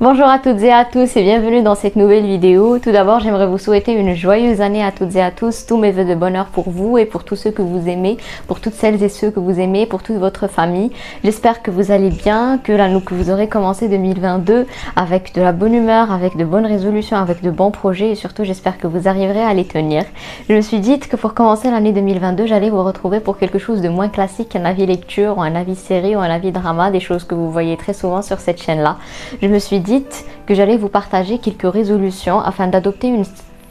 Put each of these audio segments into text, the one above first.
Bonjour à toutes et à tous et bienvenue dans cette nouvelle vidéo. Tout d'abord, j'aimerais vous souhaiter une joyeuse année à toutes et à tous. Tous mes vœux de bonheur pour vous et pour tous ceux que vous aimez, pour toutes celles et ceux que vous aimez, pour toute votre famille. J'espère que vous allez bien, que vous aurez commencé 2022 avec de la bonne humeur, avec de bonnes résolutions, avec de bons projets et surtout j'espère que vous arriverez à les tenir. Je me suis dit que pour commencer l'année 2022, j'allais vous retrouver pour quelque chose de moins classique qu'un avis lecture ou un avis série ou un avis drama, des choses que vous voyez très souvent sur cette chaîne-là. Je me suis dit que j'allais vous partager quelques résolutions afin d'adopter une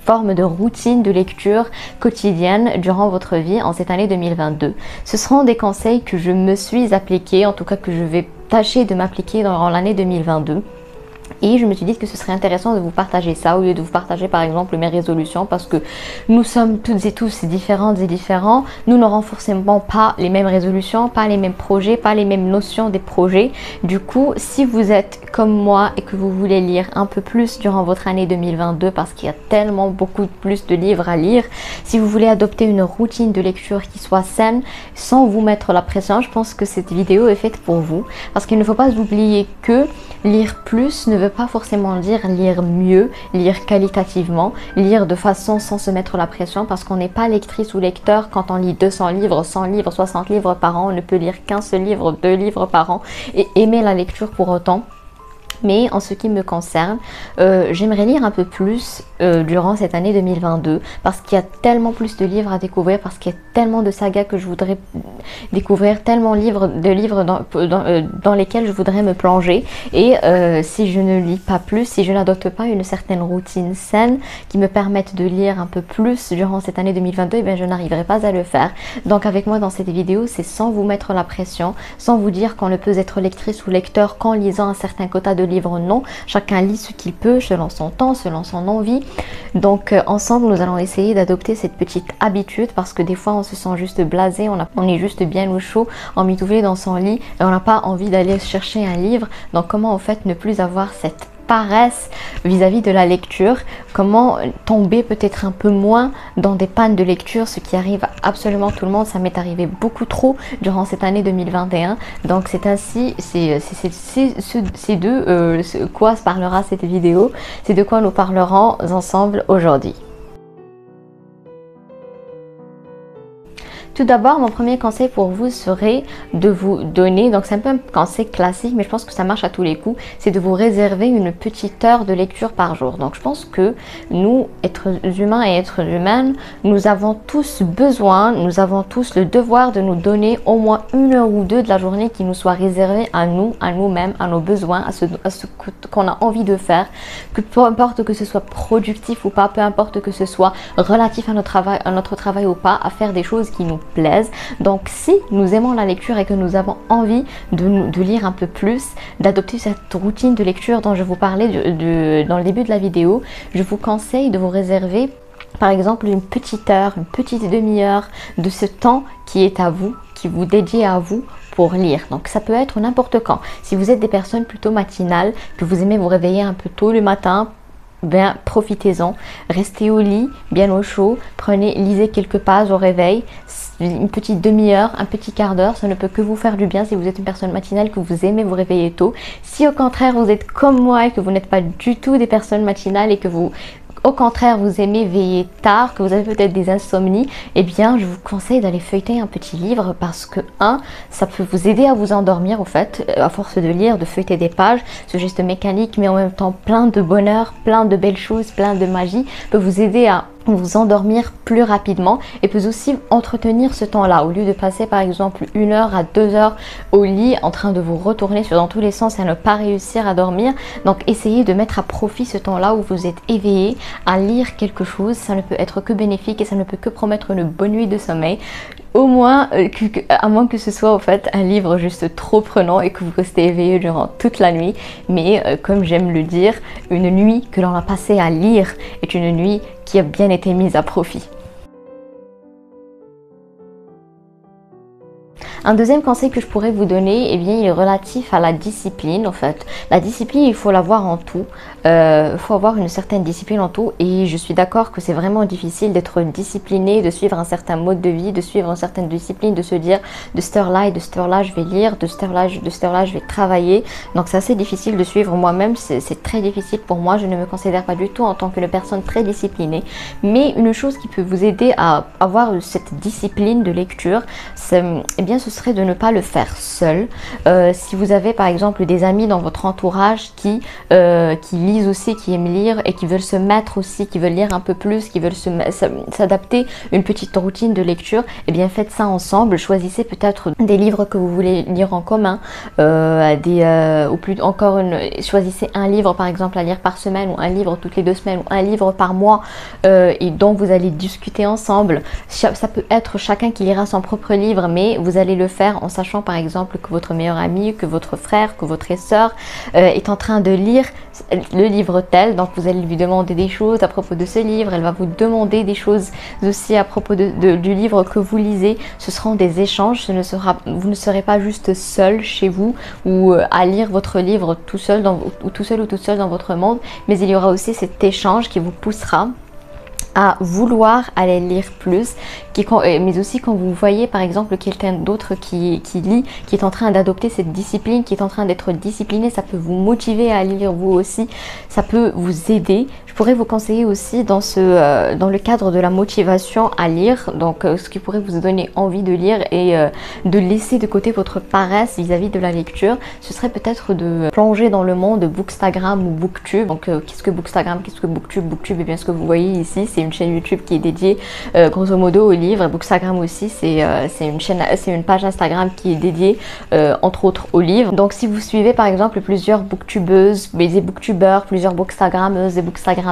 forme de routine de lecture quotidienne durant votre vie en cette année 2022. Ce seront des conseils que je me suis appliqués, en tout cas que je vais tâcher de m'appliquer dans l'année 2022. Et je me suis dit que ce serait intéressant de vous partager ça au lieu de vous partager par exemple mes résolutions parce que nous sommes toutes et tous différentes et différents. Nous n'aurons forcément pas les mêmes résolutions, pas les mêmes projets, pas les mêmes notions des projets. Du coup, si vous êtes comme moi et que vous voulez lire un peu plus durant votre année 2022 parce qu'il y a tellement beaucoup plus de livres à lire, si vous voulez adopter une routine de lecture qui soit saine sans vous mettre la pression, je pense que cette vidéo est faite pour vous parce qu'il ne faut pas oublier que lire plus ne veut pas forcément dire lire mieux, lire qualitativement, lire de façon sans se mettre la pression parce qu'on n'est pas lectrice ou lecteur quand on lit 200 livres, 100 livres, 60 livres par an, on ne peut lire qu'un seul livre, 2 livres par an et aimer la lecture pour autant. Mais en ce qui me concerne, j'aimerais lire un peu plus durant cette année 2022 parce qu'il y a tellement plus de livres à découvrir, parce qu'il y a tellement de sagas que je voudrais découvrir, tellement de livres dans lesquels je voudrais me plonger. Et si je ne lis pas plus, si je n'adopte pas une certaine routine saine qui me permette de lire un peu plus durant cette année 2022, eh bien, je n'arriverai pas à le faire. Donc avec moi dans cette vidéo, c'est sans vous mettre la pression, sans vous dire qu'on ne peut être lectrice ou lecteur qu'en lisant un certain quota de livres, non. Chacun lit ce qu'il peut, selon son temps, selon son envie. Donc ensemble, nous allons essayer d'adopter cette petite habitude parce que des fois, on se sent juste blasé, on est juste bien au chaud, emmitouflé dans son lit et on n'a pas envie d'aller chercher un livre. Donc comment en fait ne plus avoir cette paresse vis-à-vis de la lecture, comment tomber peut-être un peu moins dans des pannes de lecture, ce qui arrive à absolument tout le monde. Ça m'est arrivé beaucoup trop durant cette année 2021, donc c'est ainsi, c'est de quoi se parlera cette vidéo, c'est de quoi nous parlerons ensemble aujourd'hui. Tout d'abord, mon premier conseil pour vous serait de vous donner, donc c'est un peu un conseil classique, mais je pense que ça marche à tous les coups, c'est de vous réserver une petite heure de lecture par jour. Donc je pense que nous, êtres humains et êtres humaines, nous avons tous besoin, nous avons tous le devoir de nous donner au moins 1 heure ou 2 de la journée qui nous soit réservée à nous, à nous-mêmes, à nos besoins, à ce qu'on a envie de faire, que peu importe que ce soit productif ou pas, peu importe que ce soit relatif à notre travail ou pas, à faire des choses qui nous plaisent. Donc si nous aimons la lecture et que nous avons envie de lire un peu plus, d'adopter cette routine de lecture dont je vous parlais dans le début de la vidéo, je vous conseille de vous réserver par exemple une petite heure, une petite demi-heure de ce temps qui est à vous, qui vous dédie à vous pour lire. Donc ça peut être n'importe quand. Si vous êtes des personnes plutôt matinales, que vous aimez vous réveiller un peu tôt le matin, bien profitez-en, restez au lit bien au chaud, lisez quelques pages au réveil, une petite demi-heure, un petit quart d'heure, ça ne peut que vous faire du bien si vous êtes une personne matinale, que vous aimez vous réveiller tôt. Si au contraire vous êtes comme moi et que vous n'êtes pas du tout des personnes matinales et que vous au contraire vous aimez veiller tard, que vous avez peut-être des insomnies, eh bien je vous conseille d'aller feuilleter un petit livre parce que ça peut vous aider à vous endormir au fait, à force de lire, de feuilleter des pages, ce geste mécanique mais en même temps plein de bonheur, plein de belles choses, plein de magie, peut vous aider à vous endormir plus rapidement et peut aussi entretenir ce temps-là. Au lieu de passer par exemple 1 heure à 2 heures au lit en train de vous retourner dans tous les sens et à ne pas réussir à dormir, donc essayez de mettre à profit ce temps-là où vous êtes éveillé à lire quelque chose. Ça ne peut être que bénéfique et ça ne peut que promettre une bonne nuit de sommeil. Au moins, à moins que ce soit en fait un livre juste trop prenant et que vous restez éveillé durant toute la nuit. Mais comme j'aime le dire, une nuit que l'on a passée à lire est une nuit qui a bien été mise à profit. Un deuxième conseil que je pourrais vous donner, eh bien, il est relatif à la discipline en fait. La discipline, il faut l'avoir en tout. Il faut avoir une certaine discipline en tout et je suis d'accord que c'est vraiment difficile d'être discipliné, de suivre un certain mode de vie, de suivre une certaine discipline, de se dire de cette heure-là et de cette heure-là je vais lire, de cette heure-là je vais travailler. Donc c'est assez difficile de suivre moi-même, c'est très difficile pour moi, je ne me considère pas du tout en tant qu'une personne très disciplinée. Mais une chose qui peut vous aider à avoir cette discipline de lecture, eh bien ce serait de ne pas le faire seul. Si vous avez par exemple des amis dans votre entourage qui lisent aussi, qui aiment lire et qui veulent se mettre aussi, qui veulent lire un peu plus, qui veulent s'adapter une petite routine de lecture, eh bien faites ça ensemble. Choisissez peut-être des livres que vous voulez lire en commun, choisissez un livre par exemple à lire par semaine, ou un livre toutes les 2 semaines, ou un livre par mois, et dont vous allez discuter ensemble. Ça peut être chacun qui lira son propre livre, mais vous allez le faire en sachant par exemple que votre meilleur ami, que votre frère, que votre sœur est en train de lire le livre tel, donc vous allez lui demander des choses à propos de ce livre, elle va vous demander des choses aussi à propos du livre que vous lisez. Ce seront des échanges, vous ne serez pas juste seul chez vous ou à lire votre livre tout seul ou toute seule dans votre monde, mais il y aura aussi cet échange qui vous poussera à vouloir aller lire plus, mais aussi quand vous voyez par exemple quelqu'un d'autre qui lit, qui est en train d'adopter cette discipline, qui est en train d'être discipliné, ça peut vous motiver à lire vous aussi, ça peut vous aider. Je pourrais vous conseiller aussi dans le cadre de la motivation à lire, donc ce qui pourrait vous donner envie de lire et de laisser de côté votre paresse vis-à-vis de la lecture, ce serait peut-être de plonger dans le monde de Bookstagram ou Booktube. Donc qu'est-ce que Bookstagram, qu'est-ce que Booktube? Booktube, et bien ce que vous voyez ici, c'est une chaîne YouTube qui est dédiée grosso modo aux livres. Et Bookstagram aussi, c'est une page Instagram qui est dédiée entre autres aux livres. Donc si vous suivez par exemple plusieurs booktubeuses, des booktubeurs, plusieurs bookstagrammeuses et bookstagrammeurs,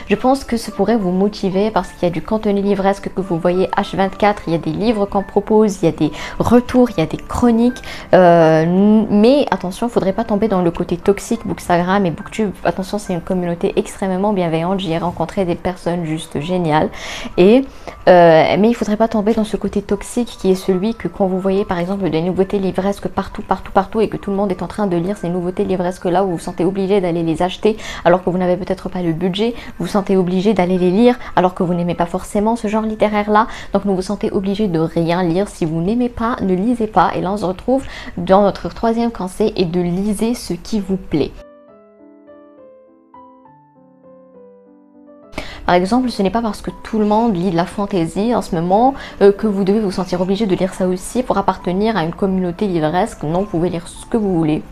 je pense que ça pourrait vous motiver parce qu'il y a du contenu livresque que vous voyez H24, il y a des livres qu'on propose, il y a des retours, il y a des chroniques, mais attention, il ne faudrait pas tomber dans le côté toxique. Bookstagram et Booktube, attention, c'est une communauté extrêmement bienveillante, j'y ai rencontré des personnes juste génial, mais il ne faudrait pas tomber dans ce côté toxique qui est celui que quand vous voyez par exemple des nouveautés livresques partout et que tout le monde est en train de lire ces nouveautés livresques là, où vous vous sentez obligé d'aller les acheter alors que vous n'avez peut-être pas le budget, vous vous sentez obligé d'aller les lire alors que vous n'aimez pas forcément ce genre littéraire là, donc vous vous sentez obligé de rien lire. Si vous n'aimez pas, ne lisez pas, et là on se retrouve dans notre troisième conseil, et de lisez ce qui vous plaît. Par exemple, ce n'est pas parce que tout le monde lit de la fantaisie en ce moment que vous devez vous sentir obligé de lire ça aussi pour appartenir à une communauté livresque. Non, vous pouvez lire ce que vous voulez.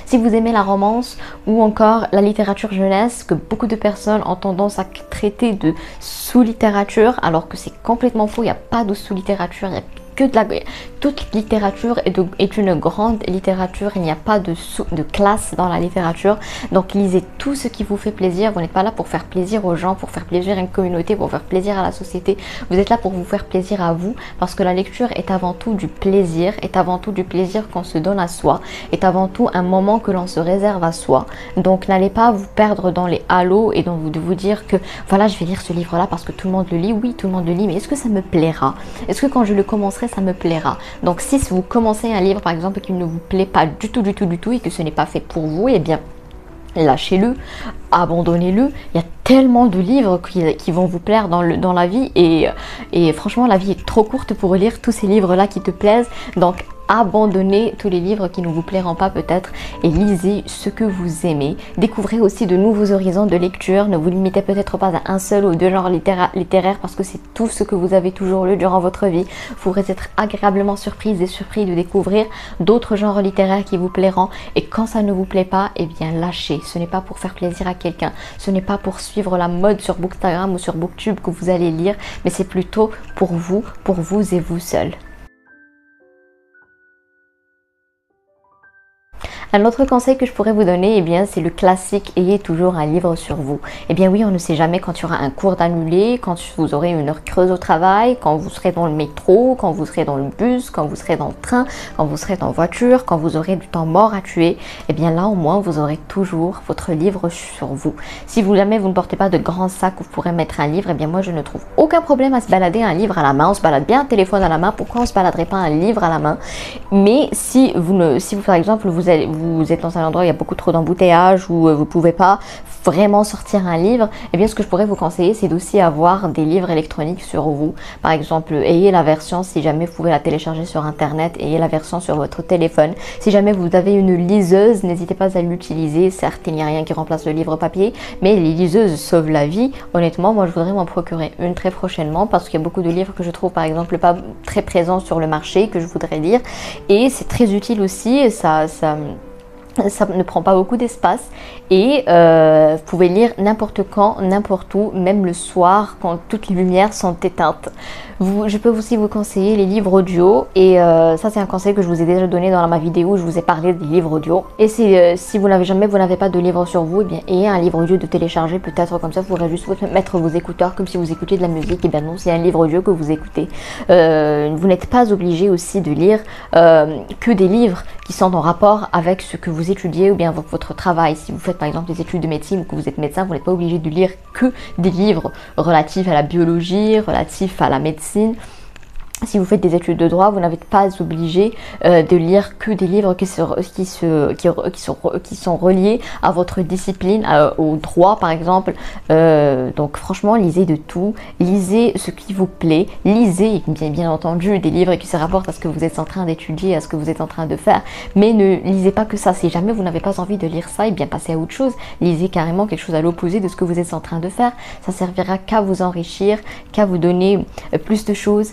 Si vous aimez la romance ou encore la littérature jeunesse, que beaucoup de personnes ont tendance à traiter de sous-littérature, alors que c'est complètement faux, il n'y a pas de sous-littérature, il y a que toute littérature est une grande littérature, il n'y a pas de classe dans la littérature. Donc lisez tout ce qui vous fait plaisir. Vous n'êtes pas là pour faire plaisir aux gens, pour faire plaisir à une communauté, pour faire plaisir à la société. Vous êtes là pour vous faire plaisir à vous, parce que la lecture est avant tout du plaisir, est avant tout du plaisir qu'on se donne à soi, est avant tout un moment que l'on se réserve à soi. Donc n'allez pas vous perdre dans les halos et de vous dire que voilà, je vais lire ce livre là parce que tout le monde le lit. Oui, tout le monde le lit, mais est-ce que ça me plaira? Est-ce que quand je le commencerai ça me plaira? Donc si vous commencez un livre par exemple qui ne vous plaît pas du tout et que ce n'est pas fait pour vous, eh bien lâchez-le, abandonnez-le. Il y a tellement de livres qui vont vous plaire dans la vie, et franchement la vie est trop courte pour lire tous ces livres là qui te plaisent. Donc abandonnez tous les livres qui ne vous plairont pas peut-être et lisez ce que vous aimez. Découvrez aussi de nouveaux horizons de lecture. Ne vous limitez peut-être pas à un seul ou deux genres littéraires parce que c'est tout ce que vous avez toujours lu durant votre vie. Vous pourrez être agréablement surprise et surpris de découvrir d'autres genres littéraires qui vous plairont, et quand ça ne vous plaît pas, eh bien lâchez. Ce n'est pas pour faire plaisir à quelqu'un, ce n'est pas pour suivre la mode sur Bookstagram ou sur Booktube que vous allez lire, mais c'est plutôt pour vous et vous seul. Un autre conseil que je pourrais vous donner, eh bien, c'est le classique, ayez toujours un livre sur vous. Eh bien oui, on ne sait jamais quand il y aura un cours d'annulé, quand vous aurez une heure creuse au travail, quand vous serez dans le métro, quand vous serez dans le bus, quand vous serez dans le train, quand vous serez en voiture, quand vous aurez du temps mort à tuer. Eh bien là, au moins, vous aurez toujours votre livre sur vous. Si vous jamais vous ne portez pas de grands sacs où vous pourrez mettre un livre, eh bien moi, je ne trouve aucun problème à se balader un livre à la main. On se balade bien un téléphone à la main, pourquoi on ne se baladerait pas un livre à la main? Mais si vous par exemple, vous êtes dans un endroit où il y a beaucoup trop d'embouteillages, où vous ne pouvez pas vraiment sortir un livre, eh bien ce que je pourrais vous conseiller, c'est d'aussi avoir des livres électroniques sur vous. Par exemple, ayez la version, si jamais vous pouvez la télécharger sur internet, ayez la version sur votre téléphone. Si jamais vous avez une liseuse, n'hésitez pas à l'utiliser. Certes, il n'y a rien qui remplace le livre papier, mais les liseuses sauvent la vie. Honnêtement, moi je voudrais m'en procurer une très prochainement, parce qu'il y a beaucoup de livres que je trouve par exemple pas très présents sur le marché, que je voudrais lire, et c'est très utile aussi. Ça ne prend pas beaucoup d'espace et vous pouvez lire n'importe quand, n'importe où, même le soir quand toutes les lumières sont éteintes. Je peux aussi vous conseiller les livres audio, et ça c'est un conseil que je vous ai déjà donné dans ma vidéo où je vous ai parlé des livres audio. Et si vous n'avez pas de livre sur vous, eh bien ayez un livre audio de télécharger, peut-être comme ça vous pourrez juste mettre vos écouteurs comme si vous écoutiez de la musique. Et bien non, c'est un livre audio que vous écoutez. Vous n'êtes pas obligé aussi de lire que des livres qui sont en rapport avec ce que vous étudiez ou bien avec votre travail. Si vous faites par exemple des études de médecine ou que vous êtes médecin, vous n'êtes pas obligé de lire que des livres relatifs à la biologie, relatifs à la médecine. Si vous faites des études de droit, vous n'êtes pas obligé de lire que des livres qui sont reliés à votre discipline, au droit par exemple. Donc franchement, lisez de tout, lisez ce qui vous plaît, lisez bien entendu des livres qui se rapportent à ce que vous êtes en train d'étudier, à ce que vous êtes en train de faire, mais ne lisez pas que ça. Si jamais vous n'avez pas envie de lire ça, et bien passez à autre chose, lisez carrément quelque chose à l'opposé de ce que vous êtes en train de faire. Ça servira qu'à vous enrichir, qu'à vous donner plus de choses,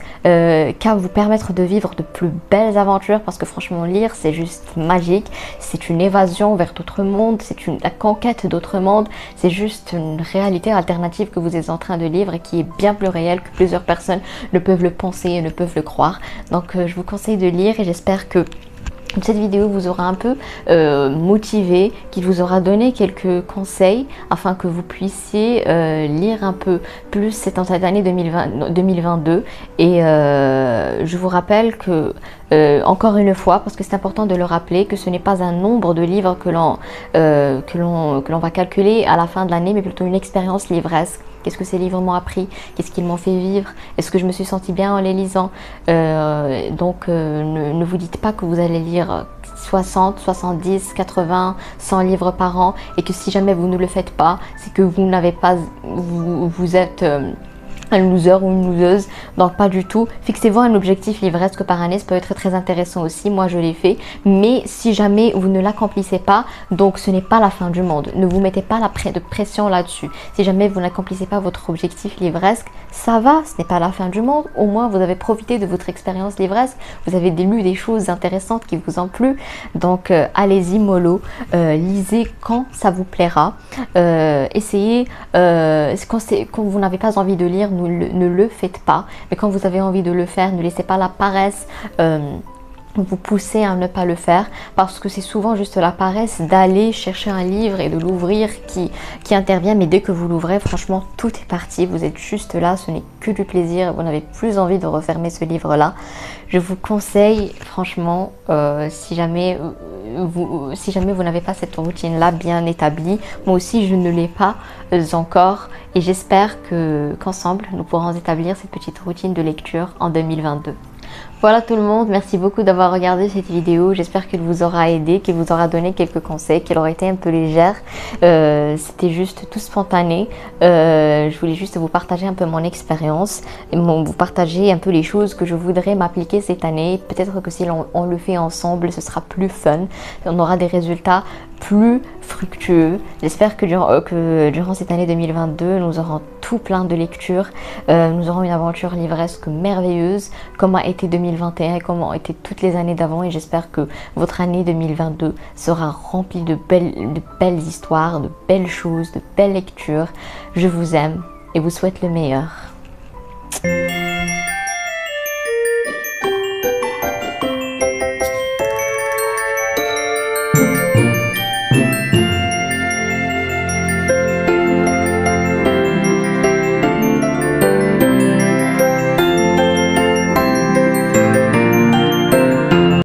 qu'à vous permettre de vivre de plus belles aventures, parce que franchement lire c'est juste magique, c'est une évasion vers d'autres mondes, c'est la conquête d'autres mondes, c'est juste une réalité alternative que vous êtes en train de vivre et qui est bien plus réelle que plusieurs personnes ne peuvent le penser et ne peuvent le croire. Donc je vous conseille de lire, et j'espère que cette vidéo vous aura un peu motivé, qu'il vous aura donné quelques conseils afin que vous puissiez lire un peu plus cette année 2022. Et je vous rappelle que, encore une fois, parce que c'est important de le rappeler, que ce n'est pas un nombre de livres que l'on va calculer à la fin de l'année, mais plutôt une expérience livresque. Qu'est-ce que ces livres m'ont appris? Qu'est-ce qu'ils m'ont fait vivre? Est-ce que je me suis sentie bien en les lisant? Donc ne vous dites pas que vous allez lire 60, 70, 80, 100 livres par an, et que si jamais vous ne le faites pas, c'est que vous n'avez pas, vous êtes un loser ou une loseuse. Donc pas du tout. Fixez-vous un objectif livresque par année, ça peut être très intéressant aussi, moi je l'ai fait. Mais si jamais vous ne l'accomplissez pas, donc ce n'est pas la fin du monde. Ne vous mettez pas de pression là-dessus. Si jamais vous n'accomplissez pas votre objectif livresque, ça va, ce n'est pas la fin du monde. Au moins vous avez profité de votre expérience livresque, vous avez lu des choses intéressantes qui vous ont plu. Donc allez-y mollo, lisez quand ça vous plaira. Essayez, quand vous n'avez pas envie de lire, ne le faites pas, mais quand vous avez envie de le faire, ne laissez pas la paresse vous pousser à ne pas le faire, parce que c'est souvent juste la paresse d'aller chercher un livre et de l'ouvrir qui intervient, mais dès que vous l'ouvrez, franchement tout est parti, vous êtes juste là, ce n'est que du plaisir, vous n'avez plus envie de refermer ce livre là. Je vous conseille franchement, si jamais vous n'avez pas cette routine là bien établie, moi aussi je ne l'ai pas encore, et j'espère qu'ensemble nous pourrons établir cette petite routine de lecture en 2022. Voilà tout le monde, merci beaucoup d'avoir regardé cette vidéo, j'espère qu'elle vous aura aidé, qu'elle vous aura donné quelques conseils, qu'elle aura été un peu légère. C'était juste tout spontané, je voulais juste vous partager un peu mon expérience, vous partager un peu les choses que je voudrais m'appliquer cette année. Peut-être que si on le fait ensemble, ce sera plus fun, on aura des résultats plus fructueux. J'espère que durant cette année 2022, nous aurons tout plein de lectures, nous aurons une aventure livresque merveilleuse, comme a été 2021 et comme ont été toutes les années d'avant, et j'espère que votre année 2022 sera remplie de belles histoires, de belles choses, de belles lectures. Je vous aime et vous souhaite le meilleur.